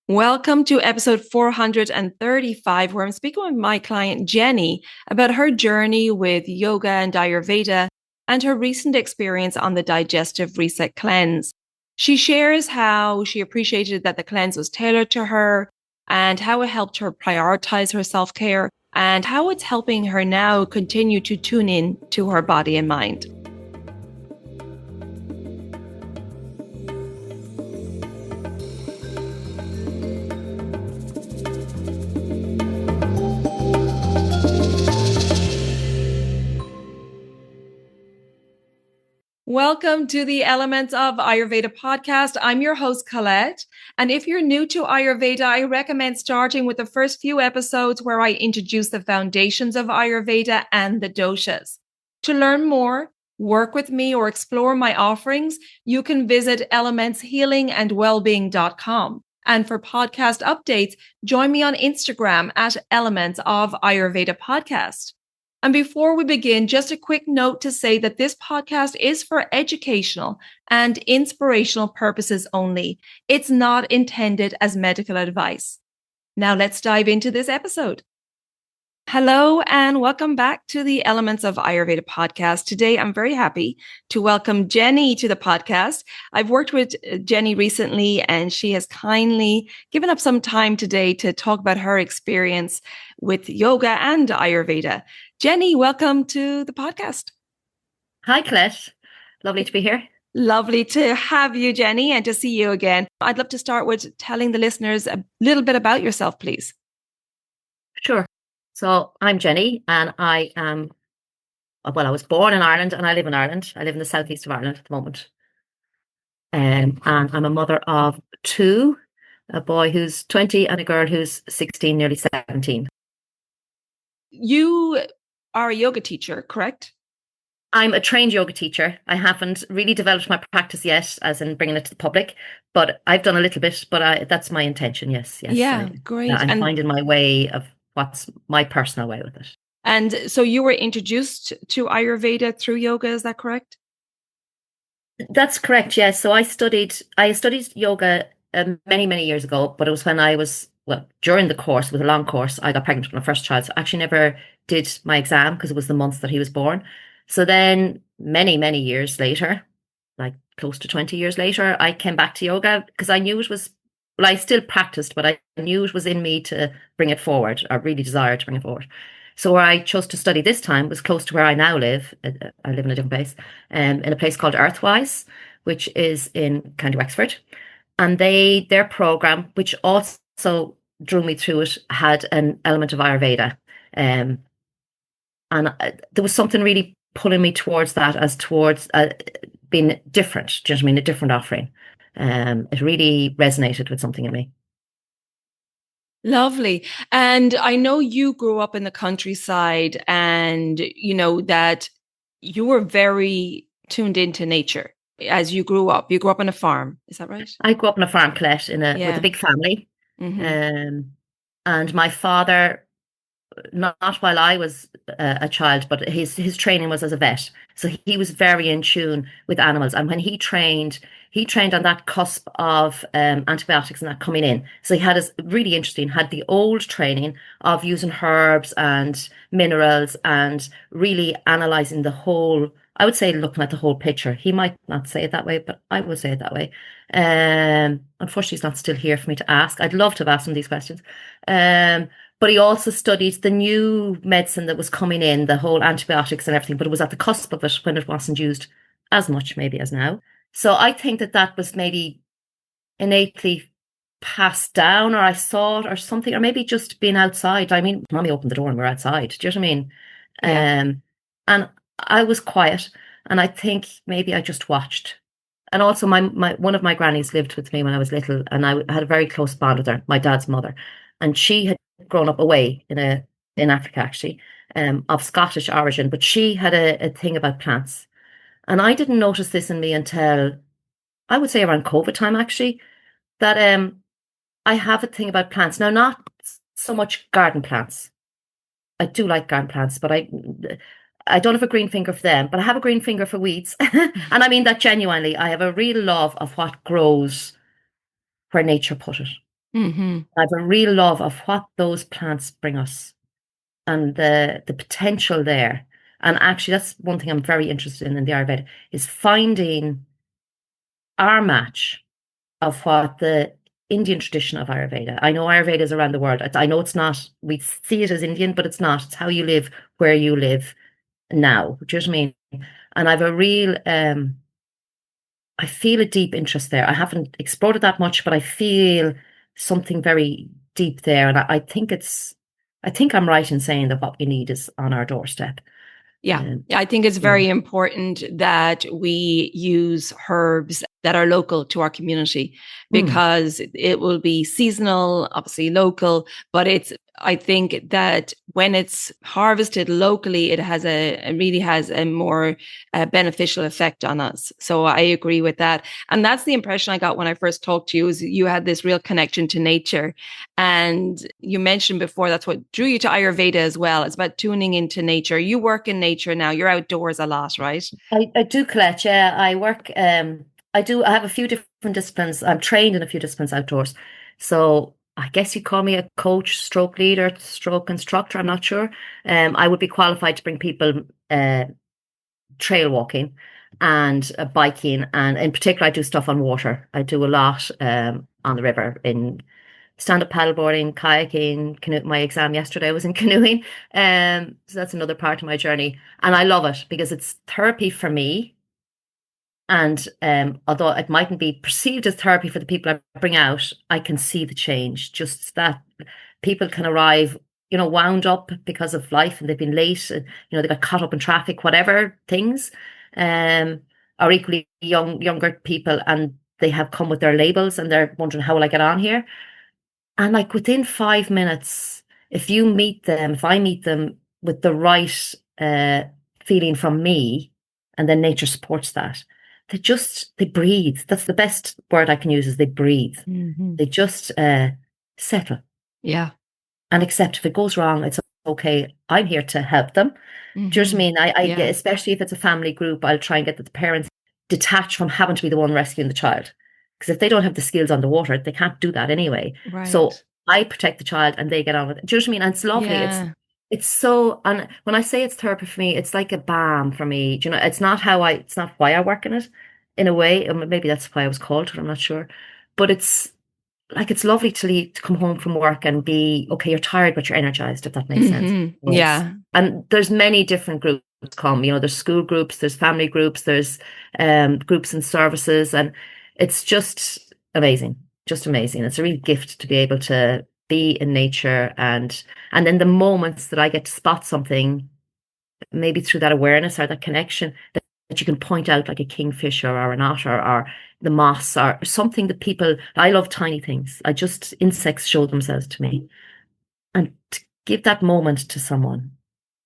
Welcome to episode 435, where I'm speaking with my client Jenny about her journey with yoga and Ayurveda and her recent experience on the Digestive Reset Cleanse. She shares how she appreciated that the cleanse was tailored to her and how it helped her prioritize her self-care and how it's helping her now continue to tune in to her body and mind. Welcome to the Elements of Ayurveda podcast. I'm your host, Colette. And if you're new to Ayurveda, I recommend starting with the first few episodes where I introduce the foundations of Ayurveda and the doshas. To learn more, work with me, or explore my offerings, you can visit elementshealingandwellbeing.com. And for podcast updates, join me on Instagram at Elements of Ayurveda Podcast. And before we begin, just a quick note to say that this podcast is for educational and inspirational purposes only. It's not intended as medical advice. Now let's dive into this episode. Hello and welcome back to the Elements of Ayurveda podcast. Today, I'm very happy to welcome Jenny to the podcast. I've worked with Jenny recently and she has kindly given up some time today to talk about her experience with yoga and Ayurveda. Jenny, welcome to the podcast. Hi, Colette. Lovely to be here. Lovely to have you, Jenny, and to see you again. I'd love to start with telling the listeners a little bit about yourself, please. Sure. So I'm Jenny and I was born in Ireland and I live in Ireland. I live in the southeast of Ireland at the moment. And I'm a mother of two, a boy who's 20 and a girl who's 16, nearly 17. You are a yoga teacher, correct? I'm a trained yoga teacher. I haven't really developed my practice yet, as in bringing it to the public, but I've done a little bit, but that's my intention. Yes. Yeah, great. I'm finding my way of what's my personal way with it. And so you were introduced to Ayurveda through yoga, is that correct? That's correct, yes. So I studied yoga many, many years ago, but it was when during the course, with a long course, I got pregnant with my first child. So I actually never did my exam because it was the month that he was born. So then many, many years later, like close to 20 years later, I came back to yoga because I knew it was, I still practiced, but I knew it was in me to bring it forward, or really desired to bring it forward. So where I chose to study this time was close to where I now live. I live in a different place, in a place called Earthwise, which is in County Wexford. And their program, which also drew me through it, had an element of Ayurveda. And there was something really pulling me towards that, as towards being different. Do you know what I mean? A different offering. It really resonated with something in me. Lovely. And I know you grew up in the countryside and you know that you were very tuned into nature as you grew up. You grew up on a farm. Is that right? I grew up on a farm, Colette, with a big family. Mm-hmm. And my father, not while I was a child, but his training was as a vet. So he was very in tune with animals. And when he trained on that cusp of antibiotics and that coming in. So he had had the old training of using herbs and minerals and really analysing the whole, I would say looking at the whole picture. He might not say it that way, but I would say it that way. Unfortunately, he's not still here for me to ask. I'd love to have asked him these questions. But he also studied the new medicine that was coming in, the whole antibiotics and everything, but it was at the cusp of it when it wasn't used as much maybe as now. So I think that was maybe innately passed down, or I saw it or something, or maybe just being outside. I mean, mommy opened the door and we're outside. Do you know what I mean? Yeah. And I was quiet, and I think maybe I just watched. And also my one of my grannies lived with me when I was little, and I had a very close bond with her, my dad's mother. And she had grown up away in Africa, actually, of Scottish origin, but she had a thing about plants. And I didn't notice this in me until, I would say, around COVID time, actually, that I have a thing about plants. Now, not so much garden plants. I do like garden plants, but I don't have a green finger for them, but I have a green finger for weeds. And I mean that genuinely. I have a real love of what grows where nature put it. Hmm. I have a real love of what those plants bring us and the potential there. And actually, that's one thing I'm very interested in the Ayurveda is finding our match of what the Indian tradition of Ayurveda. I know Ayurveda is around the world. I know it's not, we see it as Indian, but it's not. It's how you live, where you live now. Do you know what I mean? And I've a real, I feel a deep interest there. I haven't explored it that much, but I feel something very deep there. And I think I think I'm right in saying that what we need is on our doorstep. Yeah. Um, I think it's yeah. very important that we use herbs that are local to our community Mm. because it will be seasonal, obviously local, but I think that when it's harvested locally, it really has a more beneficial effect on us. So I agree with that. And that's the impression I got when I first talked to you is you had this real connection to nature. And you mentioned before that's what drew you to Ayurveda as well. It's about tuning into nature. You work in nature now. You're outdoors a lot, right? I do, Colette. Yeah, I work. I have a few different disciplines. I'm trained in a few disciplines outdoors. So I guess you call me a coach, stroke leader, stroke instructor. I'm not sure. I would be qualified to bring people trail walking and biking, and in particular, I do stuff on water. I do a lot on the river in stand-up paddleboarding, kayaking, canoe. My exam yesterday was in canoeing. So that's another part of my journey, and I love it because it's therapy for me. And although it mightn't be perceived as therapy for the people I bring out, I can see the change. Just that people can arrive, wound up because of life and they've been late, and, they got caught up in traffic, whatever things, um, or equally younger people, and they have come with their labels and they're wondering, how will I get on here? And like within 5 minutes, if I meet them with the right feeling from me, and then nature supports that, they breathe. That's the best word I can use is they breathe. Mm-hmm. They just settle Yeah. and accept if it goes wrong, it's okay. I'm here to help them. Do you know what I Mm-hmm. mean? Yeah. Especially if it's a family group, I'll try and get the parents detached from having to be the one rescuing the child. Because if they don't have the skills on the water, they can't do that anyway. So Right. I protect the child and they get on with it. Do you know what I mean? And it's lovely. Yeah. It's so, and when I say it's therapy for me, it's like a balm for me. Do you know, it's not why I work in it in a way. And maybe that's why I was called to it, I'm not sure. But it's lovely to leave, to come home from work and be okay. You're tired, but you're energized, if that makes sense. Mm-hmm. So Yeah. and there's many different groups come. There's school groups, there's family groups, there's groups and services, and it's just amazing. It's a real gift to be able to be in nature, and then the moments that I get to spot something, maybe through that awareness or that connection that you can point out like a kingfisher or an otter or the moss or something that I love tiny things. Insects show themselves to me. And to give that moment to someone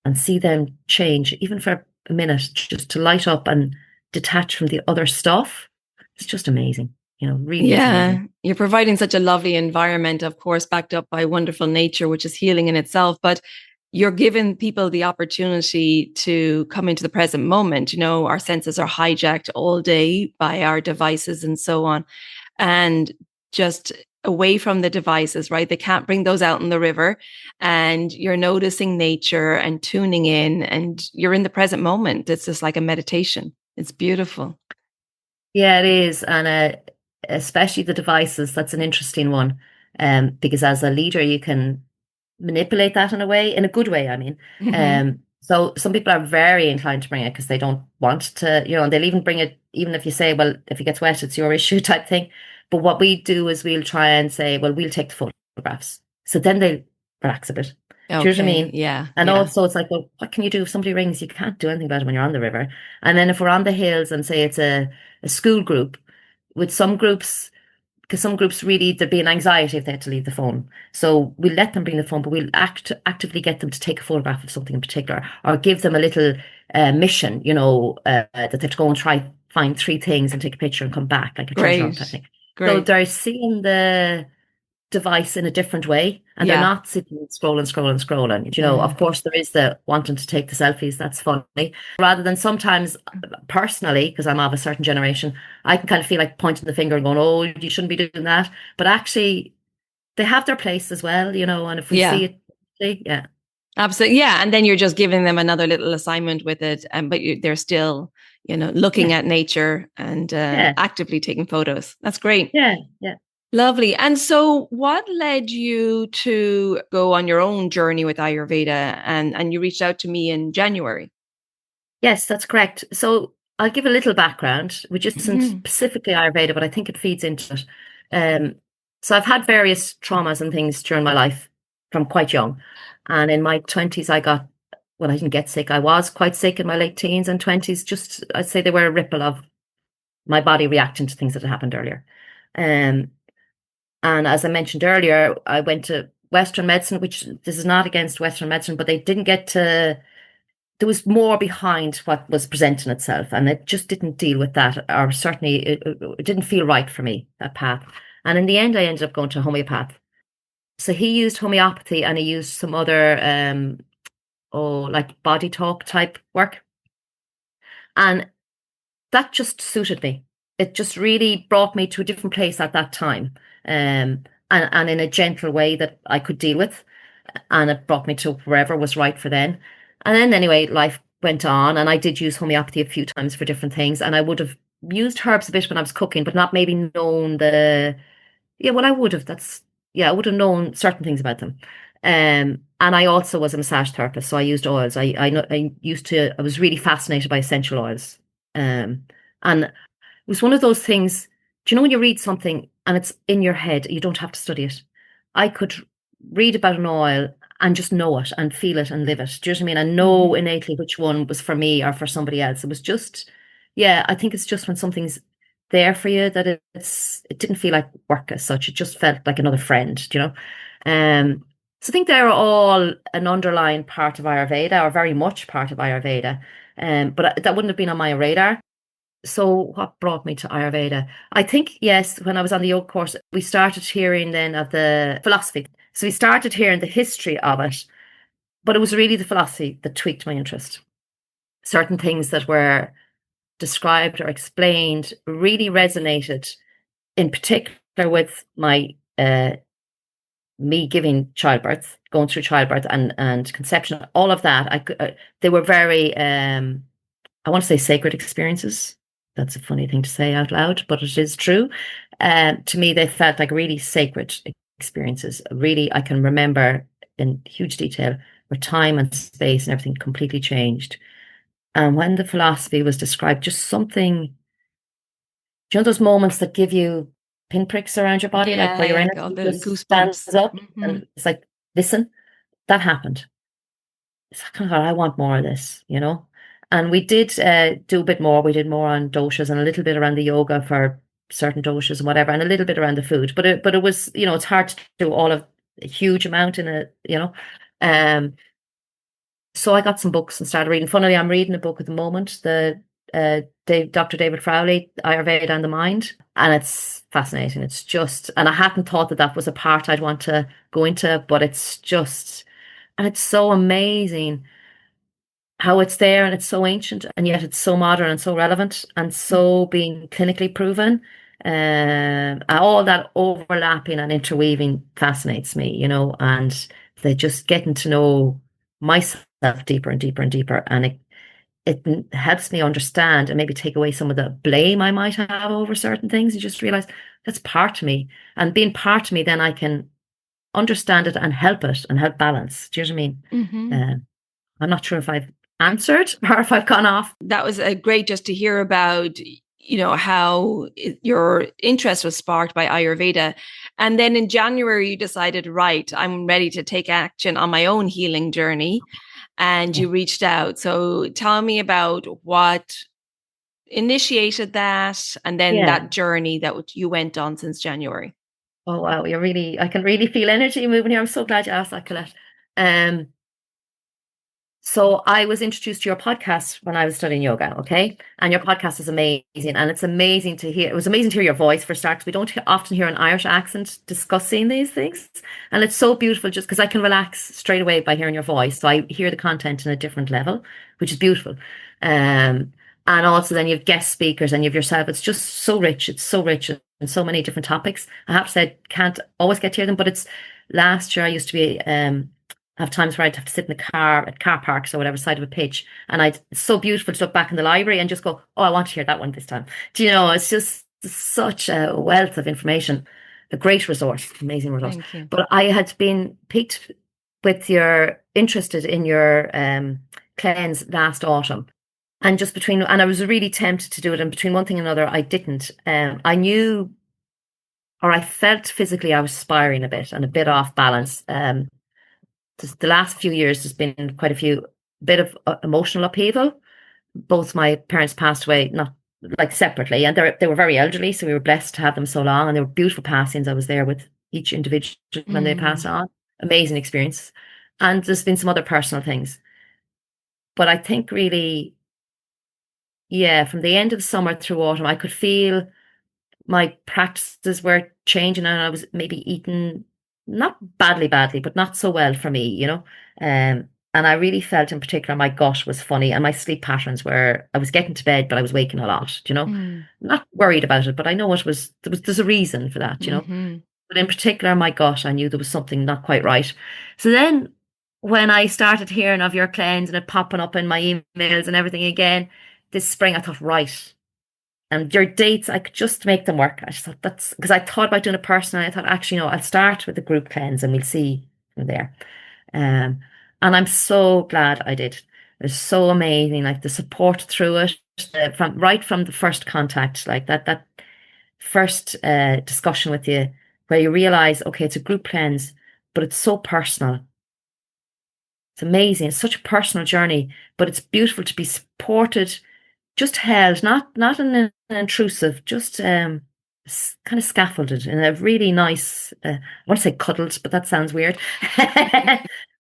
and see them change, even for a minute, just to light up and detach from the other stuff, it's just amazing. Really is Yeah. amazing. You're providing such a lovely environment, of course, backed up by wonderful nature, which is healing in itself. But you're giving people the opportunity to come into the present moment. Our senses are hijacked all day by our devices and so on. And just away from the devices, right? They can't bring those out in the river. And you're noticing nature and tuning in, and you're in the present moment. It's just like a meditation. It's beautiful. Yeah, it is. And especially the devices, that's an interesting one. Because as a leader, you can manipulate that in a way, in a good way, I mean. Mm-hmm. So some people are very inclined to bring it because they don't want to, and they'll even bring it, even if you say, well, if it gets wet, it's your issue type thing. But what we do is we'll try and say, well, we'll take the photographs. So then they relax a bit. Do you know what I Okay. mean? Yeah. And Yeah. also it's like, well, what can you do if somebody rings? You can't do anything about it when you're on the river. And then if we're on the hills and say it's a school group, with some groups, because some groups really there'd be an anxiety if they had to leave the phone. So we'll let them bring the phone, but we'll actively get them to take a photograph of something in particular, or give them a little mission, that they have to go and try find three things and take a picture and come back like a treasure hunt, I Great. think. So Great. they're seeing the device in a different way, and they're Yeah. not sitting scrolling. Uh, Of course, there is the wanting to take the selfies. That's funny. Rather than sometimes, personally, because I'm of a certain generation, I can kind of feel like pointing the finger and going, "Oh, you shouldn't be doing that." But actually, they have their place as well, and if we Yeah. see it, yeah. Absolutely. Yeah. And then you're just giving them another little assignment with it. But they're still, looking Yeah, at nature and yeah, actively taking photos. That's great. yeah, yeah. Lovely. And so what led you to go on your own journey with Ayurveda and you reached out to me in January? Yes, that's correct. So I'll give a little background, which isn't Mhm. specifically Ayurveda, but I think it feeds into it. Um, so I've had various traumas and things during my life from quite young. And in my 20s, well, I didn't get sick. I was quite sick in my late teens and 20s. Just, I'd say they were a ripple of my body reacting to things that had happened earlier. Um, and as I mentioned earlier, I went to Western medicine, which this is not against Western medicine, but they didn't get to there was more behind what was presenting itself, and it just didn't deal with that, or certainly it didn't feel right for me, that path. And in the end, I ended up going to a homeopath. So he used homeopathy and he used some other, like body talk type work. And that just suited me. It just really brought me to a different place at that time, and in a gentle way that I could deal with. And it brought me to wherever was right for then. And then anyway, life went on, and I did use homeopathy a few times for different things. And I would have used herbs a bit when I was cooking, but not maybe known yeah, well, I would have. I would have known certain things about them. And I also was a massage therapist, so I used oils. I was really fascinated by essential oils. And it was one of those things, do you know when you read something and it's in your head, you don't have to study it? I could read about an oil and just know it and feel it and live it. Do you know what I mean? And know Mhm. innately which one was for me or for somebody else. It was just, yeah, I think it's just when something's there for you that it didn't feel like work as such. It just felt like another friend, do you know? So I think they're all an underlying part of Ayurveda, or very much part of Ayurveda. But that wouldn't have been on my radar. So what brought me to Ayurveda? I think, yes, when I was on the yoga course, we started hearing then of the philosophy. So we started hearing the history of it, but it was really the philosophy that tweaked my interest. Certain things that were described or explained really resonated, in particular with my me giving childbirth, going through childbirth and conception, all of that. They were very I want to say sacred experiences. That's a funny thing to say out loud, but it is true. To me, they felt like really sacred experiences. Really, I can remember in huge detail where time and space and everything completely changed. And when the philosophy was described, just something, do you know those moments that give you pinpricks around your body, like Yeah, where your yeah, got energy the just stands goosebumps. up Hmm. and it's like, listen, that happened. So I kind of thought, I want more of this. And we did do a bit more. We did more on doshas and a little bit around the yoga for certain doshas and whatever, and a little bit around the food. But it was, it's hard to do all of a huge amount in a. Um, so I got some books and started reading. Funnily, I'm reading a book at the moment, Dr. David Frawley, Ayurveda and the Mind, and it's fascinating. It's just, and I hadn't thought that was a part I'd want to go into, but it's just, and it's so amazing how it's there and it's so ancient and yet it's so modern and so relevant and so being clinically proven. All that overlapping and interweaving fascinates me, and they just getting to know myself deeper and deeper and deeper. And it helps me understand and maybe take away some of the blame I might have over certain things and just realize that's part of me. And being part of me, then I can understand it and help it and help balance. Do you know what I mean? Hmm. Uh, I'm not sure if I've answered or if I've gone off. That was great just to hear about, how your interest was sparked by Ayurveda. And then in January, you decided, right, I'm ready to take action on my own healing journey. And Yeah. you reached out. So tell me about what initiated that and then Yeah. that journey that you went on since January. Oh wow, I can really feel energy moving here. I'm so glad you asked that, Colette. Um, so I was introduced to your podcast when I was studying yoga, okay? And your podcast is amazing. And it's amazing to hear. It was amazing to hear your voice for starters. We don't often hear an Irish accent discussing these things. And it's so beautiful just because I can relax straight away by hearing your voice. So I hear the content in a different level, which is beautiful. And also then you have guest speakers and you have yourself. It's just so rich. It's so rich so many different topics. I have to say I can't always get to hear them, but it's last year I used to be have times where I'd have to sit in the car at car parks or whatever side of a pitch, and it's so beautiful to look back in the library and just go, oh, I want to hear that one this time. Do you know, it's just such a wealth of information, a great resource, amazing resource. Thank you. But I had been piqued with interested in your cleanse last autumn. And I was really tempted to do it. And between one thing and another, I didn't. I knew, or I felt physically I was spiraling a bit and a bit off balance. The last few years, there's been quite a bit of emotional upheaval. Both my parents passed away, not like separately, and they were very elderly. So we were blessed to have them so long. And they were beautiful passings. I was there with each individual when they passed on. Amazing experience. And there's been some other personal things. But I think really, yeah, from the end of the summer through autumn, I could feel my practices were changing, and I was maybe eating not badly, but not so well for me, you know. And I really felt in particular my gut was funny, and my sleep patterns were, I was getting to bed, but I was waking a lot, you know. Not worried about it, but I know there's a reason for that, you know. But in particular, my gut, I knew there was something not quite right. So then when I started hearing of your cleanse and it popping up in my emails and everything again this spring, I thought, right. And your dates, I could just make them work. I just thought that's because I thought about doing it personally. I thought, actually, no, I'll start with the group cleanse and we'll see from there. And I'm so glad I did. It was so amazing, like the support through it, from the first contact, like that first discussion with you, where you realize, okay, it's a group cleanse, but it's so personal. It's amazing. It's such a personal journey, but it's beautiful to be supported, just held, not an intrusive, just kind of scaffolded in a really nice, I want to say cuddled, but that sounds weird.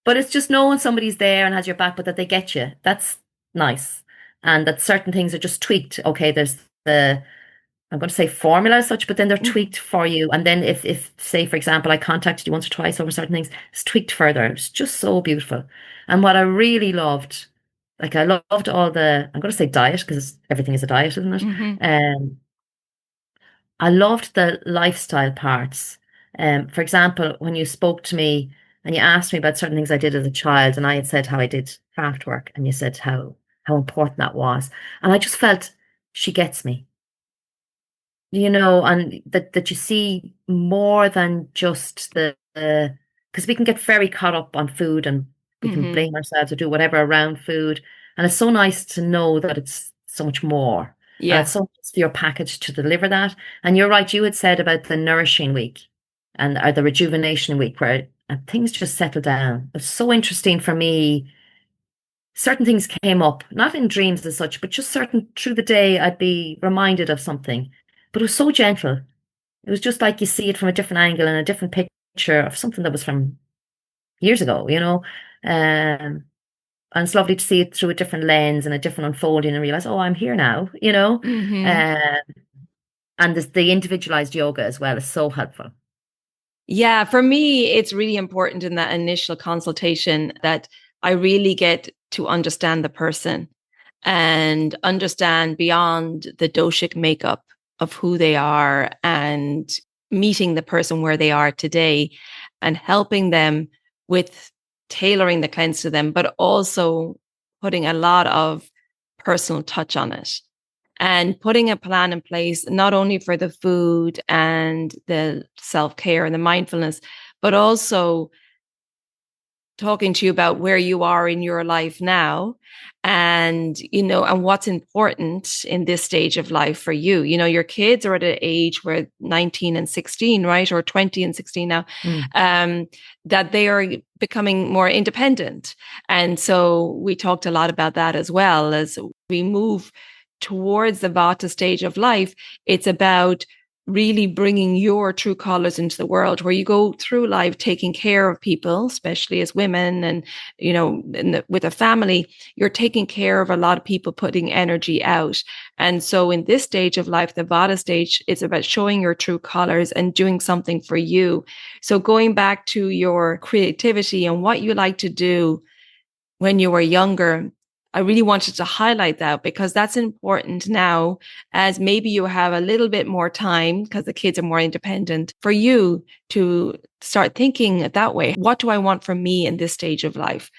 But it's just knowing somebody's there and has your back, but that they get you. That's nice. And that certain things are just tweaked. Okay, there's I'm going to say formula as such, but then they're tweaked for you. And then if say, for example, I contacted you once or twice over certain things, it's tweaked further. It's just so beautiful. And what I really loved, like I loved all I'm going to say diet, because everything is a diet, isn't it? I loved the lifestyle parts. For example, when you spoke to me and you asked me about certain things I did as a child, and I had said how I did craft work, and you said how important that was. And I just felt she gets me. You know, and that you see more than just because we can get very caught up on food, and we can blame ourselves or do whatever around food. And it's so nice to know that it's so much more. Yeah. And it's so nice for your package to deliver that. And you're right, you had said about the nourishing week or the rejuvenation week where things just settle down. It's so interesting for me. Certain things came up, not in dreams as such, but just certain through the day, I'd be reminded of something. But it was so gentle. It was just like you see it from a different angle and a different picture of something that was from years ago, you know. And it's lovely to see it through a different lens and a different unfolding and realize, oh, I'm here now, you know. And the individualized yoga as well is so helpful. Yeah, for me, it's really important in that initial consultation that I really get to understand the person and understand beyond the doshic makeup of who they are, and meeting the person where they are today and helping them with tailoring the cleanse to them, but also putting a lot of personal touch on it and putting a plan in place, not only for the food and the self-care and the mindfulness, but also talking to you about where you are in your life now, and, you know, and what's important in this stage of life for you. You know, your kids are at an age where 19 and 16, right? Or 20 and 16 now, that they are becoming more independent. And so we talked a lot about that as well. As we move towards the Vata stage of life, it's about really bringing your true colors into the world, where you go through life taking care of people, especially as women, and, you know, with a family, you're taking care of a lot of people, putting energy out. And so in this stage of life, the Vata stage, it's about showing your true colors and doing something for you. So going back to your creativity and what you like to do when you were younger, I really wanted to highlight that because that's important now, as maybe you have a little bit more time because the kids are more independent, for you to start thinking that way. What do I want from me in this stage of life?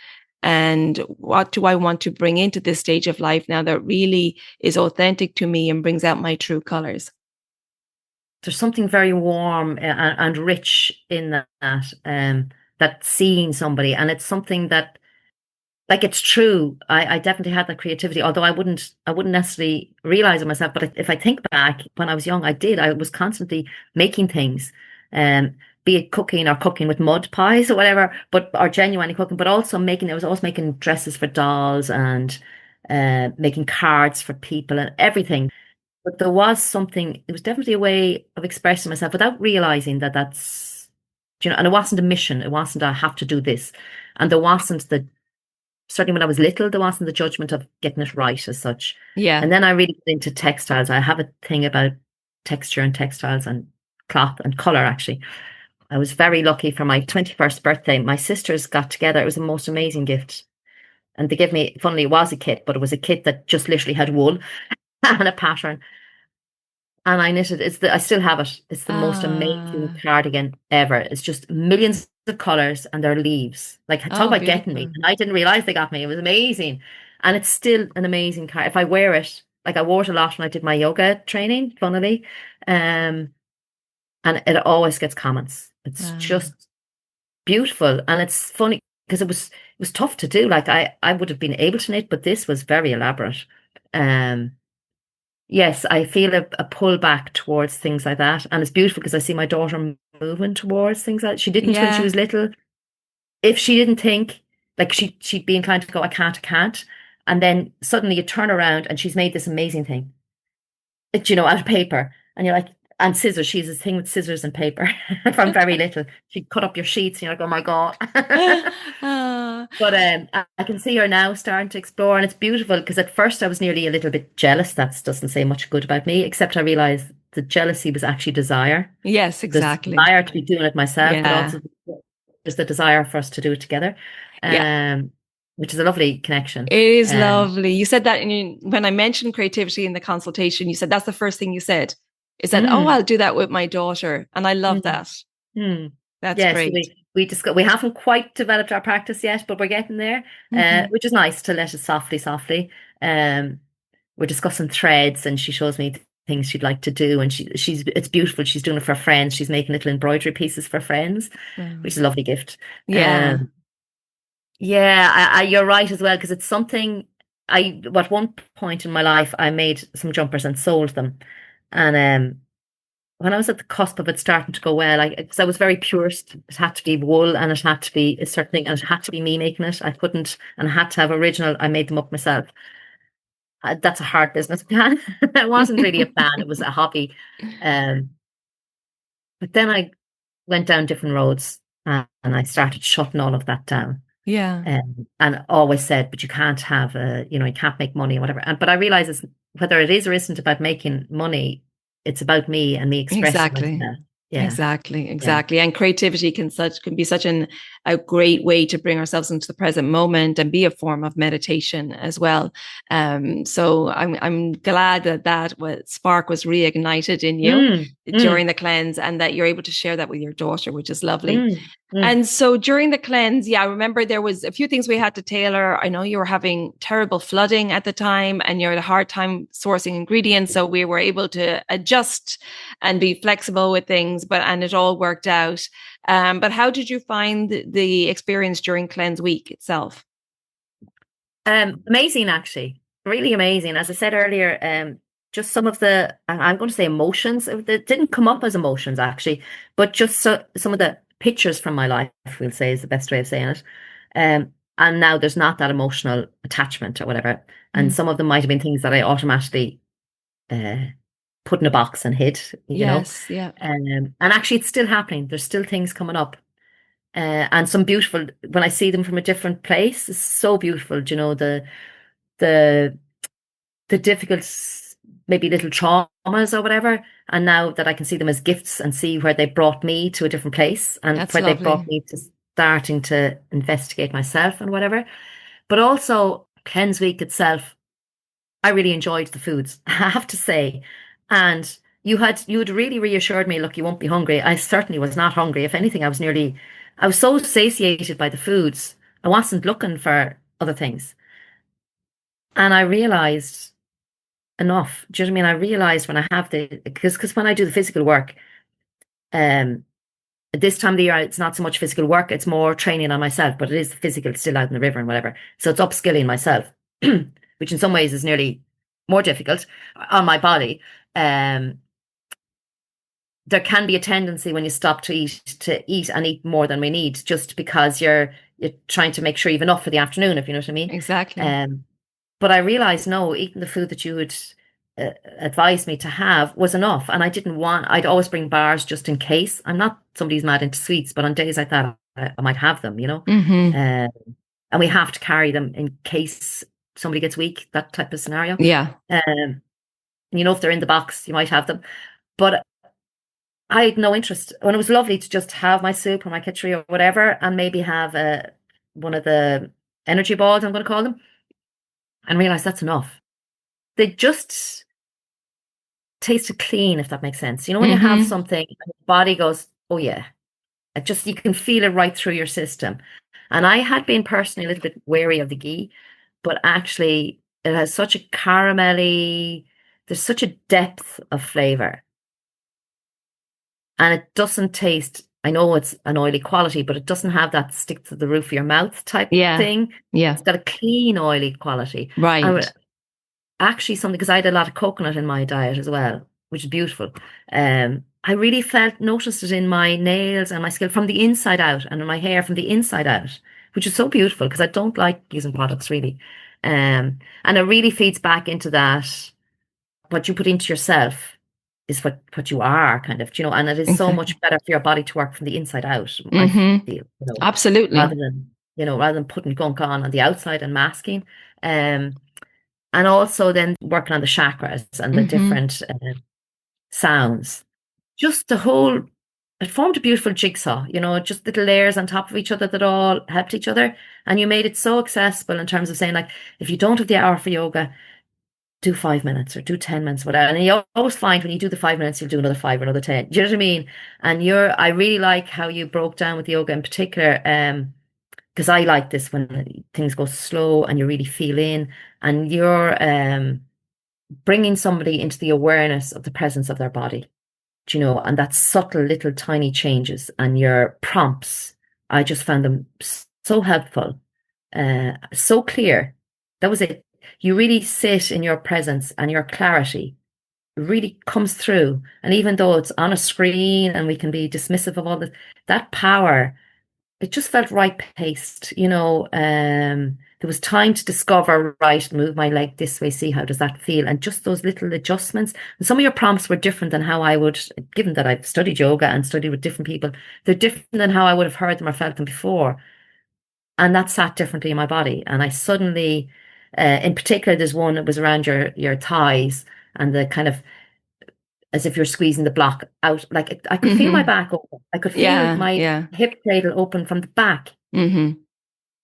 And what do I want to bring into this stage of life now that really is authentic to me and brings out my true colors? There's something very warm and rich in that seeing somebody, and it's something that, like, it's true. I definitely had that creativity, although I wouldn't necessarily realize it myself. But if I think back when I was young, I was constantly making things, um, be it cooking with mud pies or whatever, or genuinely cooking, but also I was always making dresses for dolls and making cards for people and everything. But there was something, it was definitely a way of expressing myself without realizing that that's, and it wasn't a mission. It wasn't, I have to do this. And there wasn't certainly when I was little, there wasn't the judgment of getting it right as such. Yeah. And then I really got into textiles. I have a thing about texture and textiles and cloth and color, actually. I was very lucky for my 21st birthday. My sisters got together. It was the most amazing gift. And they gave me, funnily, it was a kit, but it was a kit that just literally had wool and a pattern. And I knitted, I still have it. It's the most amazing cardigan ever. It's just millions of colors and they're leaves. Like, talk about getting me. Beautiful. And I didn't realize they got me. It was amazing. And it's still an amazing card. If I wear it, like, I wore it a lot when I did my yoga training, funnily. And it always gets comments. It's just beautiful. And it's funny because it was tough to do. Like, I would have been able to knit, but this was very elaborate. Yes, I feel a pull back towards things like that. And it's beautiful because I see my daughter moving towards things like that. She didn't when she was little. If she didn't think, like, she'd be inclined to go, I can't, I can't. And then suddenly you turn around and she's made this amazing thing. Out of paper. And you're like, and scissors. She has this thing with scissors and paper from very little. She'd cut up your sheets and you're like, oh my God. But I can see her now starting to explore, and it's beautiful because at first I was nearly a little bit jealous. That doesn't say much good about me, except I realized the jealousy was actually desire. Yes, exactly. The desire to be doing it myself, but also just the desire for us to do it together. Which is a lovely connection. It is lovely. You said that when I mentioned creativity in the consultation, you said that's the first thing you said. Is that, I'll do that with my daughter. And I love that. That's great. We haven't quite developed our practice yet, but we're getting there, which is nice to let it softly. We're discussing threads and she shows me things she'd like to do. And it's beautiful. She's doing it for friends. She's making little embroidery pieces for friends, which is a lovely gift. Yeah. You're right as well, because it's something at one point in my life, I made some jumpers and sold them. And when I was at the cusp of it starting to go well, because I was very purist, it had to be wool and it had to be a certain thing and it had to be me making it. I couldn't, and I had to have original. I made them up myself. That's a hard business plan. It wasn't really a plan. It was a hobby. But then I went down different roads and I started shutting all of that down. Yeah. And always said, but you can't have you can't make money or whatever. But I realize it's, whether it is or isn't about making money, it's about me and me expressing myself. Yeah. Exactly. And creativity can be such a great way to bring ourselves into the present moment and be a form of meditation as well. So I'm glad that spark was reignited in you during the cleanse, and that you're able to share that with your daughter, which is lovely. And so during the cleanse, I remember there was a few things we had to tailor. I know you were having terrible flooding at the time and you had a hard time sourcing ingredients. So we were able to adjust and be flexible with things, and it all worked out. But how did you find the experience during cleanse week itself? Amazing, actually. Really amazing. As I said earlier, just some of the, I'm going to say emotions, that didn't come up as emotions actually, but just some of the pictures from my life, we'll say, is the best way of saying it. And now there's not that emotional attachment or whatever. And some of them might have been things that I automatically put in a box and hid, Yes, yeah. And actually it's still happening. There's still things coming up. And some beautiful, when I see them from a different place, it's so beautiful. The difficult, maybe little traumas or whatever. And now that I can see them as gifts and see where they brought me to a different place, and That's where lovely. they brought me to starting to investigate myself and whatever. But also cleanse week itself, I really enjoyed the foods, I have to say. And you had really reassured me, look, you won't be hungry. I certainly was not hungry. If anything, I was so satiated by the foods. I wasn't looking for other things. And I realized enough. Do you know what I mean? I realized when I have because when I do the physical work, um, at this time of the year, it's not so much physical work, it's more training on myself, but it is physical, still out in the river and whatever. So it's upskilling myself, which in some ways is nearly more difficult on my body. Um, there can be a tendency when you stop to eat and eat more than we need, just because you're trying to make sure you've enough for the afternoon, if you know what I mean. Exactly. Um, but I realized, no, eating the food that you would advise me to have was enough. And I'd always bring bars just in case. I'm not somebody who's mad into sweets, but on days like that, I might have them, you know. Mm-hmm. Um, and we have to carry them in case somebody gets weak, that type of scenario. Yeah. You know, if they're in the box, you might have them. But I had no interest. When it was lovely to just have my soup or my kitchery or whatever, and maybe have one of the energy balls, I'm going to call them, and realize that's enough. They just tasted clean, if that makes sense. You know, when you have Mm-hmm. something, and your body goes, oh yeah, you can feel it right through your system. And I had been personally a little bit wary of the ghee, but actually it has such a caramelly, there's such a depth of flavor. And it doesn't taste, I know it's an oily quality, but it doesn't have that stick to the roof of your mouth type Yeah. thing. Yeah. It's got a clean, oily quality. Right. And actually something, because I had a lot of coconut in my diet as well, which is beautiful. I really noticed it in my nails and my skin from the inside out, and in my hair from the inside out, which is so beautiful because I don't like using products really. And it really feeds back into that, what you put into yourself is what you are, kind of, you know, and it is so Exactly. much better for your body to work from the inside out, I Mm-hmm. feel, you know, Absolutely. rather than putting gunk on the outside and masking. Um, and also then working on the chakras and the Mm-hmm. different sounds. Just the whole, it formed a beautiful jigsaw, you know, just little layers on top of each other that all helped each other. And you made it so accessible in terms of saying, like, if you don't have the hour for yoga, do 5 minutes or do 10 minutes, whatever. And you always find when you do the 5 minutes, you'll do another five or another 10. Do you know what I mean? And I really like how you broke down with yoga in particular. Because I like this when things go slow and you really feel in, and you're bringing somebody into the awareness of the presence of their body, do you know, and that subtle little tiny changes and your prompts. I just found them so helpful, so clear. That was it. You really sit in your presence, and your clarity really comes through. And even though it's on a screen and we can be dismissive of all this, that power, it just felt right paced, you know. There was time to discover, right, move my leg this way, see how does that feel, and just those little adjustments. And some of your prompts were different than how I would, given that I've studied yoga and studied with different people, they're different than how I would have heard them or felt them before. And that sat differently in my body. And I suddenly, in particular, there's one that was around your thighs, and the kind of as if you're squeezing the block out. Like I could feel my Mm-hmm. back open. I could feel Yeah. my Yeah. hip cradle open from the back, Mm-hmm.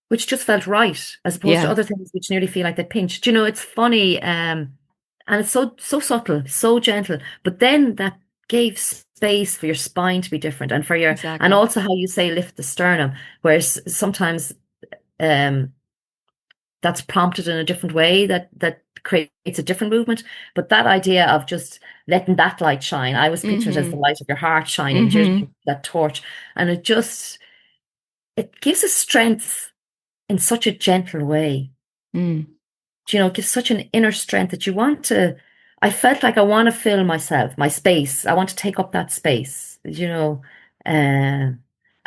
which just felt right, as opposed to Yeah. other things which nearly feel like they pinch. Do you know, it's funny, and it's so subtle, so gentle. But then that gave space for your spine to be different, and and Exactly. also how you say lift the sternum, whereas sometimes um that's prompted in a different way that creates a different movement. But that idea of just letting that light shine, I was pictured as the Mm-hmm. light of your heart shining, do you know what I Mm-hmm. mean? That torch, and it gives us strength in such a gentle way. Mm. You know, it gives such an inner strength that you want to. I felt like I want to fill myself, my space. I want to take up that space, you know. Uh,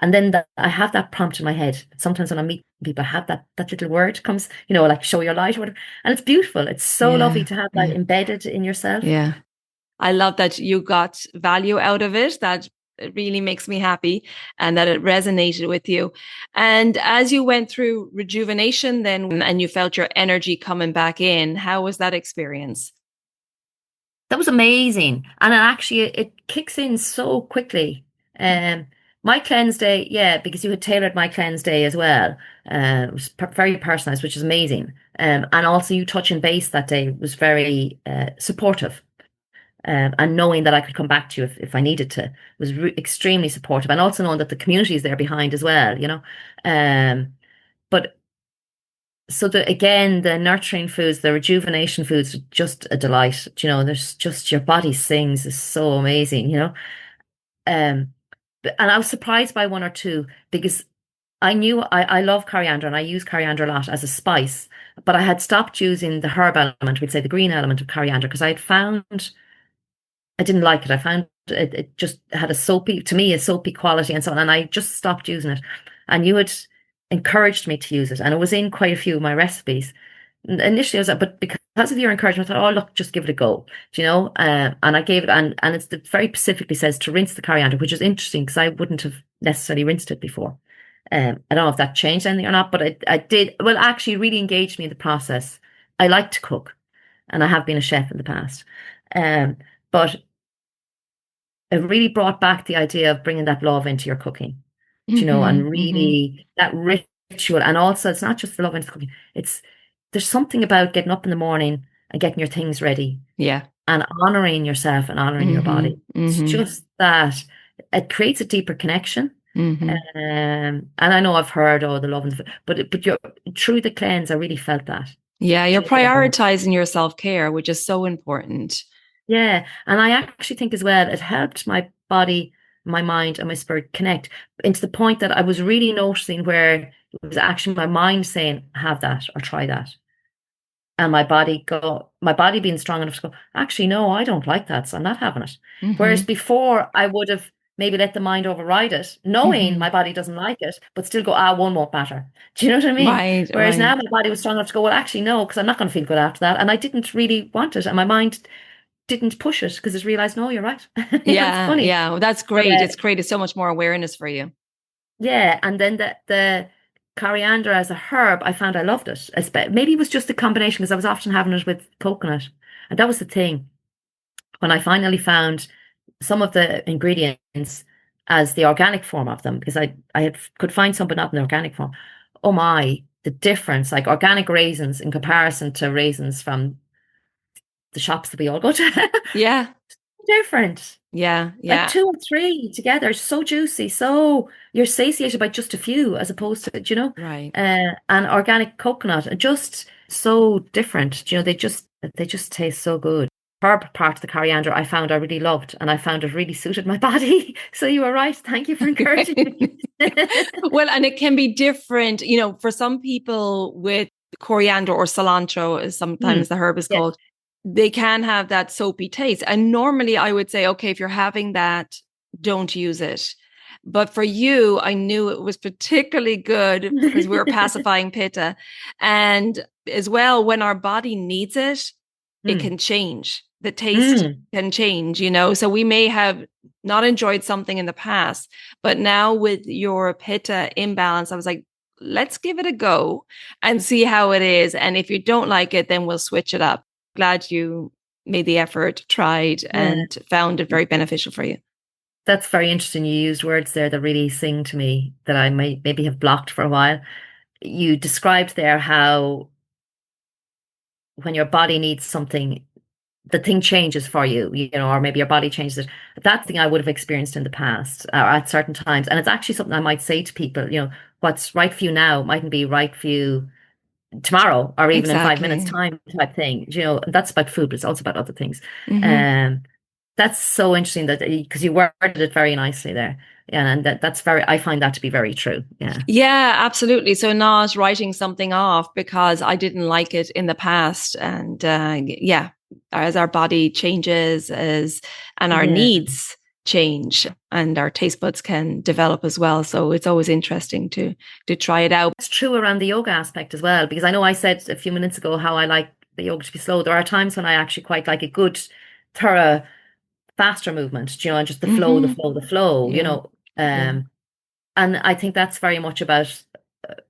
and then I have that prompt in my head. Sometimes when I meet people, I have that little word comes, you know, like show your light or whatever. And it's beautiful. It's so lovely Yeah. to have that Yeah. embedded in yourself. Yeah. I love that you got value out of it. That it really makes me happy and that it resonated with you. And as you went through rejuvenation then and you felt your energy coming back in, how was that experience? That was amazing. And it kicks in so quickly. Um, my cleanse day, yeah, because you had tailored my cleanse day as well. It was very personalized, which is amazing. And also you touching base that day was very supportive. And knowing that I could come back to you if I needed to was extremely supportive. And also knowing that the community is there behind as well, you know. But so again, the nurturing foods, the rejuvenation foods, are just a delight. You know, there's just your body sings is so amazing, you know. Um, and I was surprised by one or two because I knew I love coriander and I use coriander a lot as a spice, but I had stopped using the herb element, we'd say the green element of coriander, because I had found I didn't like it. I found it just had to me, a soapy quality and so on. And I just stopped using it. And you had encouraged me to use it. And it was in quite a few of my recipes. Initially, I was like, but because of your encouragement, I thought, oh, look, just give it a go. Do you know? And I gave it, and it very specifically says to rinse the coriander, which is interesting because I wouldn't have necessarily rinsed it before. I don't know if that changed anything or not, but I did. Well, actually, it really engaged me in the process. I like to cook, and I have been a chef in the past. Um, but it really brought back the idea of bringing that love into your cooking, you know, Mm-hmm, and mm-hmm. really that ritual. And also, it's not just the love into the cooking. There's something about getting up in the morning and getting your things ready Yeah. and honoring yourself and honoring your Mm-hmm, body. It's mm-hmm, just that it creates a deeper connection. mm-hmm. And I know I've heard, oh, the love and but you're through the cleanse, I really felt that. Yeah, you're Truly at home. prioritizing your self-care, which is so important. Yeah. And I actually think as well, it helped my body, my mind, and my spirit connect into the point that I was really noticing where it was actually my mind saying, have that or try that. And my body being strong enough to go, actually, no, I don't like that. So I'm not having it. Whereas Mm-hmm, before I would have maybe let the mind override it, knowing mm-hmm. my body doesn't like it, but still go, one won't matter. Do you know what I mean? Right, Whereas right. now my body was strong enough to go, well, actually, no, because I'm not going to feel good after that. And I didn't really want it. And my mind didn't push it because it realized, no, you're right. You know, it's Yeah, funny. yeah. Well, that's But great. It's created so much more awareness for you. yeah, and then the coriander as a herb, I found I loved it. Maybe it was just a combination because I was often having it with coconut. And that was the thing. When I finally found some of the ingredients as the organic form of them, because could find some but not in the organic form. Oh my, the difference, like organic raisins in comparison to raisins from the shops that we all go to. Yeah, Different. yeah, Like yeah. two or three together, so juicy, so you're satiated by just a few as opposed to, Right. and organic coconut, and just so different. They just taste so good. Herb part of the coriander I found I really loved, and I found it really suited my body. So you were right. Thank you for encouraging me. Well, and it can be different, for some people with coriander or cilantro, as Hmm. sometimes the herb is Yeah. called, they can have that soapy taste. And normally I would say, okay, if you're having that, don't use it. But for you, I knew it was particularly good because we were pacifying pitta. And as well, when our body needs it, it Hmm. can change. The taste Hmm. can change. So we may have not enjoyed something in the past, but now with your pitta imbalance, I was like, let's give it a go and see how it is. And if you don't like it, then we'll switch it up. Glad you made the effort, tried, Yeah. and found it very beneficial for you. That's very interesting. You used words there that really sing to me that I might maybe have blocked for a while. You described there how when your body needs something, the thing changes for you, or maybe your body changes it. That thing I would have experienced in the past or at certain times. And it's actually something I might say to people, what's right for you now mightn't be right for you tomorrow or even in 5 minutes Exactly. time type thing. That's about food, but it's also about other things. Mm-hmm. Um, that's so interesting that because you worded it very nicely there. Yeah, and I find that to be very true. Yeah. Yeah, absolutely. So not writing something off because I didn't like it in the past. And yeah, as our body changes and our Yeah. needs change and our taste buds can develop as well. So it's always interesting to try it out. It's true around the yoga aspect as well, because I know I said a few minutes ago how I like the yoga to be slow. There are times when I actually quite like a good, thorough, faster movement, and just the flow, the Mm-hmm. flow, the flow, Yeah. Yeah. and I think that's very much about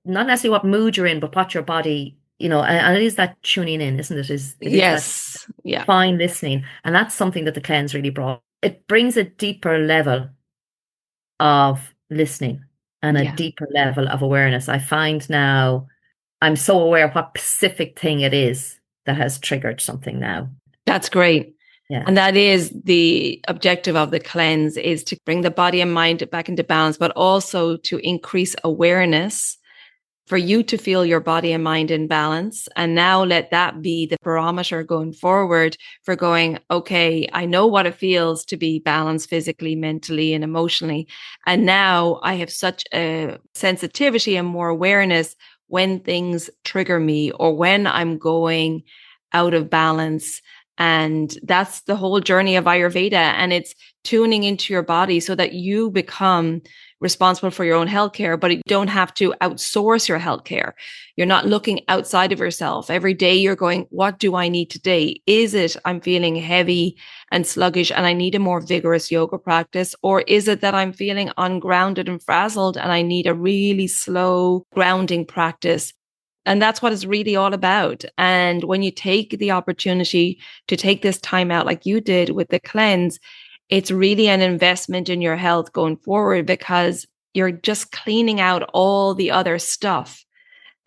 not necessarily what mood you're in, but what your body, and it is that tuning in, isn't it? It is that Yes. Yeah. fine listening. And that's something that the cleanse really brought. It brings a deeper level of listening and a Yeah. deeper level of awareness. I find now I'm so aware of what specific thing it is that has triggered something now. That's great. Yeah. And that is the objective of the cleanse, is to bring the body and mind back into balance, but also to increase awareness for you to feel your body and mind in balance. And now let that be the barometer going forward for going, okay, I know what it feels to be balanced physically, mentally, and emotionally. And now I have such a sensitivity and more awareness when things trigger me or when I'm going out of balance. And that's the whole journey of Ayurveda. And it's tuning into your body so that you become responsible for your own healthcare, but you don't have to outsource your healthcare. You're not looking outside of yourself. Every day you're going, what do I need today? Is it I'm feeling heavy and sluggish and I need a more vigorous yoga practice? Or is it that I'm feeling ungrounded and frazzled and I need a really slow grounding practice? And that's what it's really all about. And when you take the opportunity to take this time out, like you did with the cleanse, it's really an investment in your health going forward, because you're just cleaning out all the other stuff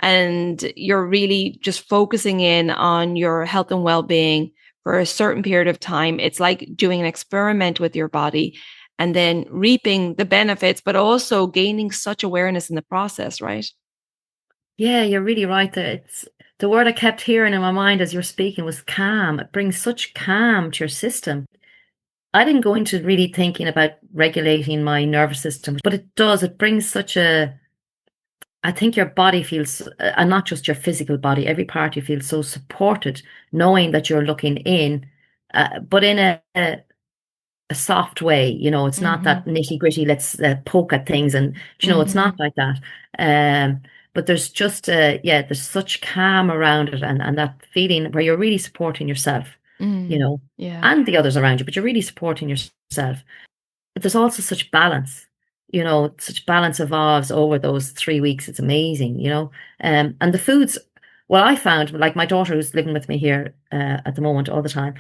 and you're really just focusing in on your health and well-being for a certain period of time. It's like doing an experiment with your body and then reaping the benefits, but also gaining such awareness in the process, right? Yeah, you're really right there. It's the word I kept hearing in my mind as you were speaking was calm. It brings such calm to your system. I didn't go into really thinking about regulating my nervous system, but it does. It brings such I think your body feels, and not just your physical body, every part you feel so supported, knowing that you're looking in, but in a soft way. It's not that nitty gritty, let's poke at things. And, it's not like that. But there's just, there's such calm around it and that feeling where you're really supporting yourself, and the others around you, but you're really supporting yourself. But there's also such balance, such balance evolves over those 3 weeks. It's amazing, and the foods, well, I found, like my daughter who's living with me here at the moment all the time,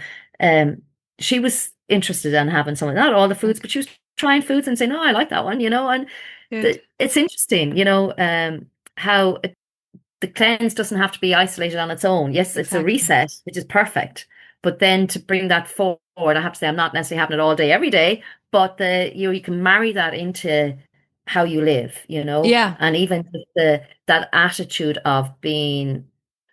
she was interested in having some of, not all the foods, but she was trying foods and saying, no, I like that one, and it's interesting, how the cleanse doesn't have to be isolated on its own. Yes, it's a reset, which is perfect. But then to bring that forward, I have to say I'm not necessarily having it all day, every day, but you can marry that into how you live, and even that attitude of being,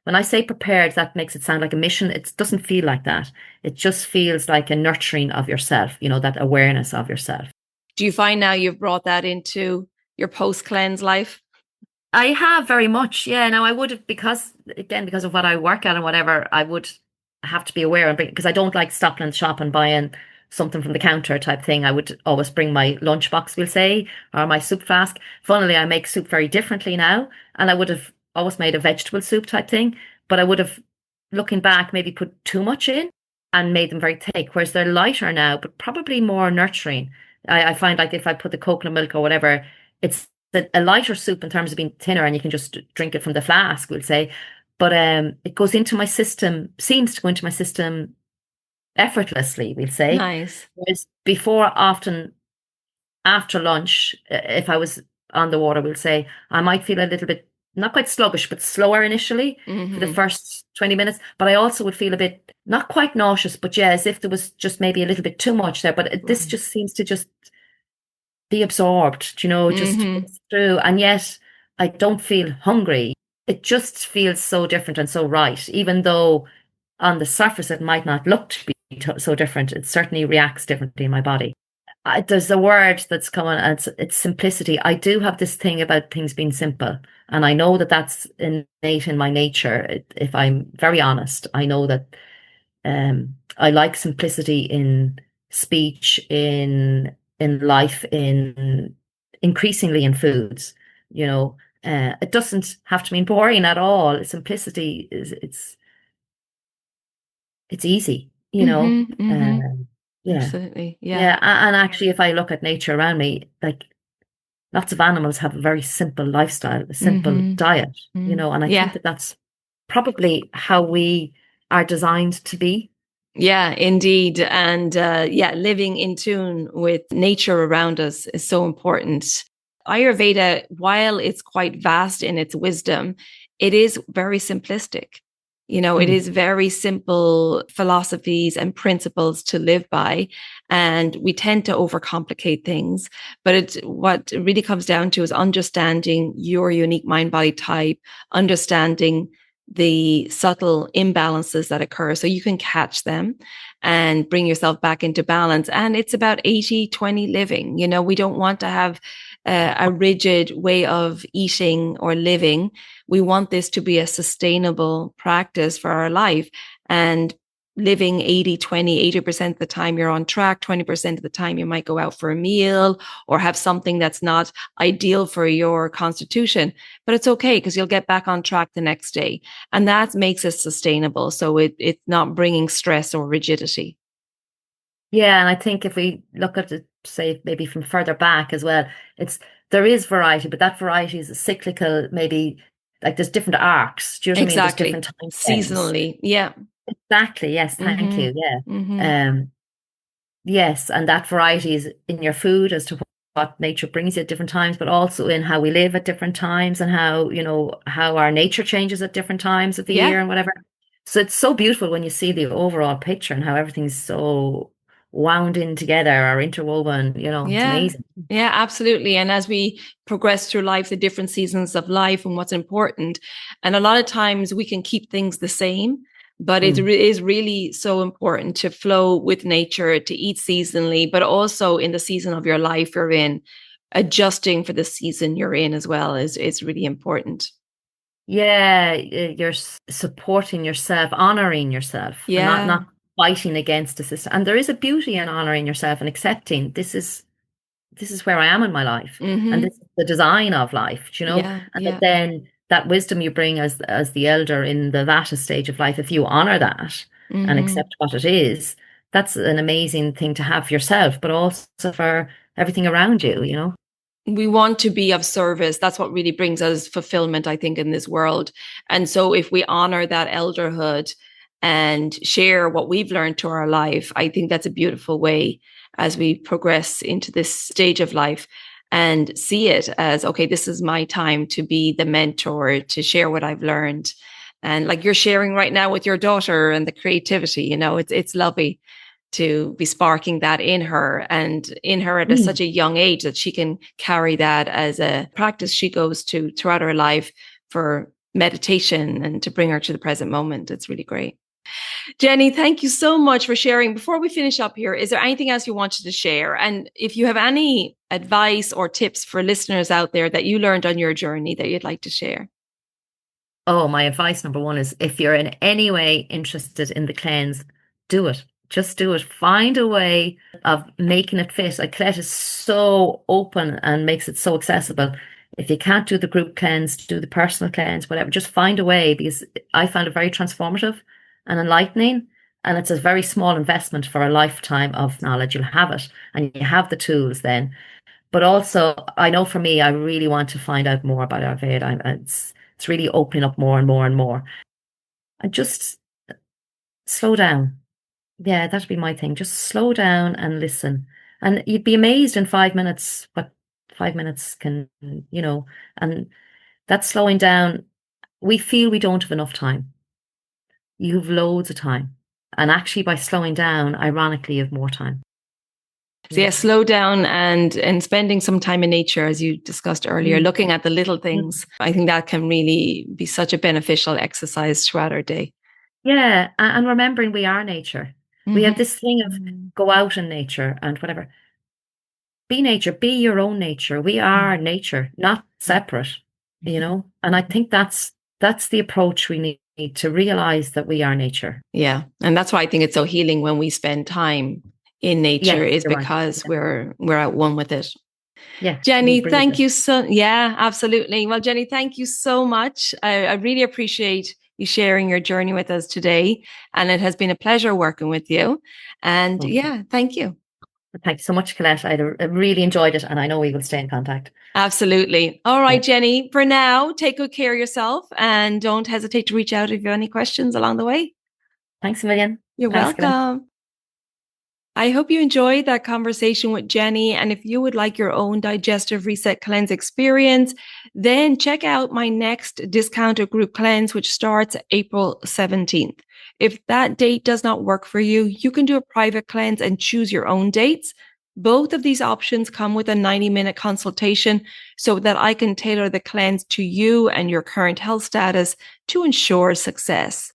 when I say prepared, that makes it sound like a mission. It doesn't feel like that. It just feels like a nurturing of yourself, that awareness of yourself. Do you find now you've brought that into your post-cleanse life? I have, very much. Yeah. Now I would have, because of what I work at and whatever, I would have to be aware, because I don't like stopping in the shop and buying something from the counter type thing. I would always bring my lunchbox, we'll say, or my soup flask. Funnily, I make soup very differently now, and I would have always made a vegetable soup type thing, but I would have, looking back, maybe put too much in and made them very thick, whereas they're lighter now, but probably more nurturing. I find, like, if I put the coconut milk or whatever, it's a lighter soup in terms of being thinner, and you can just drink it from the flask, we'll say. But it goes into my system, seems to go into my system effortlessly, we'll say. Nice. Whereas before, often after lunch, if I was on the water, we'll say, I might feel a little bit, not quite sluggish, but slower initially for the first 20 minutes. But I also would feel a bit, not quite nauseous, but yeah, as if there was just maybe a little bit too much there. But this just seems to just be absorbed, just through. And yet I don't feel hungry. It just feels so different and so right, even though on the surface it might not look to be so different. It certainly reacts differently in my body. There's a word that's coming, and it's simplicity. I do have this thing about things being simple, and I know that that's innate in my nature. If I'm very honest, I know that I like simplicity in speech, in life, in increasingly in foods. It doesn't have to mean boring at all. Simplicity is it's easy, yeah. Absolutely. Yeah. And actually, if I look at nature around me, like, lots of animals have a very simple lifestyle, a simple diet, and I think that that's probably how we are designed to be. Yeah, indeed. And living in tune with nature around us is so important. Ayurveda, while it's quite vast in its wisdom, it is very simplistic. It is very simple philosophies and principles to live by. And we tend to overcomplicate things. But what it really comes down to is understanding your unique mind body type, understanding the subtle imbalances that occur so you can catch them and bring yourself back into balance. And it's about 80-20 living. We don't want to have a rigid way of eating or living. We want this to be a sustainable practice for our life, and living 80-20, 80% of the time you're on track, 20% of the time you might go out for a meal or have something that's not ideal for your constitution, but it's okay because you'll get back on track the next day. And that makes it sustainable. So it's not bringing stress or rigidity. Yeah, and I think if we look at it, say maybe from further back as well, there is variety, but that variety is cyclical, maybe like there's different arcs. Do you know what I mean? There's Exactly. different time frames. Seasonally. Yeah. Exactly. Yes, thank Mm-hmm. you. Yeah. Mm-hmm. Yes, and that variety is in your food as to what nature brings you at different times, but also in how we live at different times and how, how our nature changes at different times of the Yeah. year and whatever. So it's so beautiful when you see the overall picture and how everything's so wound in together or interwoven, it's Yeah. amazing. Yeah, absolutely. And as we progress through life, the different seasons of life and what's important. And a lot of times we can keep things the same, but it Mm. is really so important to flow with nature, to eat seasonally, but also in the season of your life you're in, adjusting for the season you're in as well is really important. Yeah, you're supporting yourself, honoring yourself, and not Yeah. not fighting against the system. And there is a beauty in honoring yourself and accepting this is where I am in my life, and Mm-hmm. this is the design of life, Yeah. and that Yeah. then that wisdom you bring as the elder in the Vata stage of life, if you honor that and Mm-hmm. accept what it is, that's an amazing thing to have for yourself, but also for everything around you. We want to be of service. That's what really brings us fulfillment, I think, in this world. And so if we honor that elderhood and share what we've learned to our life, I think that's a beautiful way as we progress into this stage of life and see it as, okay, this is my time to be the mentor, to share what I've learned. And like you're sharing right now with your daughter and the creativity, it's lovely to be sparking that in her and in her at such a young age that she can carry that as a practice she goes to throughout her life for meditation and to bring her to the present moment. It's really great. Jenny, thank you so much for sharing. Before we finish up here, is there anything else you wanted to share? And if you have any advice or tips for listeners out there that you learned on your journey that you'd like to share? Oh, my advice number one is if you're in any way interested in the cleanse, do it. Just do it. Find a way of making it fit. Like Colette is so open and makes it so accessible. If you can't do the group cleanse, do the personal cleanse, whatever. Just find a way, because I found it very transformative and enlightening. And it's a very small investment for a lifetime of knowledge. You'll have it and you have the tools then. But also, I know for me, I really want to find out more about Ayurveda. It's really opening up more and more and more. And just slow down. Yeah, that'd be my thing. Just slow down and listen. And you'd be amazed in 5 minutes what 5 minutes can, and that slowing down, we feel we don't have enough time. You have loads of time. And actually, by slowing down, ironically, you have more time. So yeah, slow down and spending some time in nature, as you discussed earlier, Mm. looking at the little Mm. things. I think that can really be such a beneficial exercise throughout our day. Yeah, and remembering we are nature. We have Mm-hmm. this thing of go out in nature and whatever. Be nature, be your own nature. We are nature, not separate, And I think that's the approach we need to realize that we are nature. Yeah. And that's why I think it's so healing when we spend time in nature, Yes, is you're right. because Yeah, we're at one with it. yeah, we Jenny, breathe thank it. you so yeah, absolutely. Well, Jenny, thank you so much. I really appreciate you sharing your journey with us today. And it has been a pleasure working with you. And Oh, yeah, thank you. thank you so much, Colette. I really enjoyed it, and I know we will stay in contact. Absolutely. All right, Right. Jenny, for now, take good care of yourself and don't hesitate to reach out if you have any questions along the way. Thanks a million. You're Thanks, Colette. welcome. I hope you enjoyed that conversation with Jenny. And if you would like your own Digestive Reset Cleanse experience, then check out my next discounted group cleanse, which starts April 17th. If that date does not work for you, you can do a private cleanse and choose your own dates. Both of these options come with a 90-minute consultation so that I can tailor the cleanse to you and your current health status to ensure success.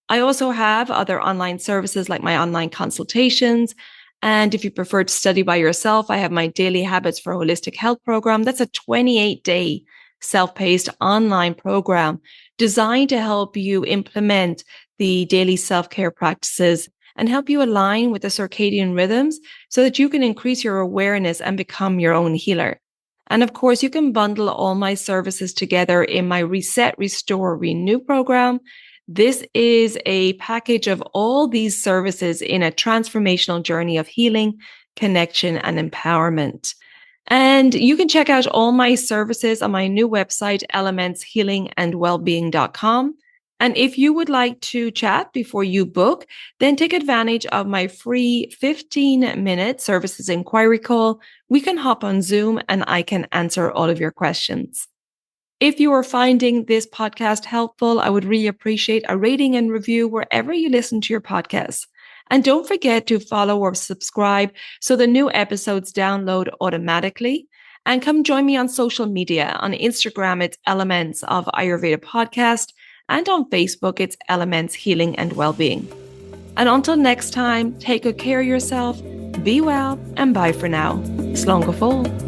I also have other online services like my online consultations. And if you prefer to study by yourself, I have my Daily Habits for Holistic Health program. That's a 28-day self-paced online program designed to help you implement the daily self-care practices and help you align with the circadian rhythms so that you can increase your awareness and become your own healer. And of course, you can bundle all my services together in my Reset, Restore, Renew program. This is a package of all these services in a transformational journey of healing, connection, and empowerment. And you can check out all my services on my new website, elementshealingandwellbeing.com. And if you would like to chat before you book, then take advantage of my free 15-minute services inquiry call. We can hop on Zoom and I can answer all of your questions. If you are finding this podcast helpful, I would really appreciate a rating and review wherever you listen to your podcasts. And don't forget to follow or subscribe so the new episodes download automatically. And come join me on social media. On Instagram, it's Elements of Ayurveda Podcast. And on Facebook, it's Elements Healing and Wellbeing. And until next time, take good care of yourself, be well, and bye for now. Slán go fóill.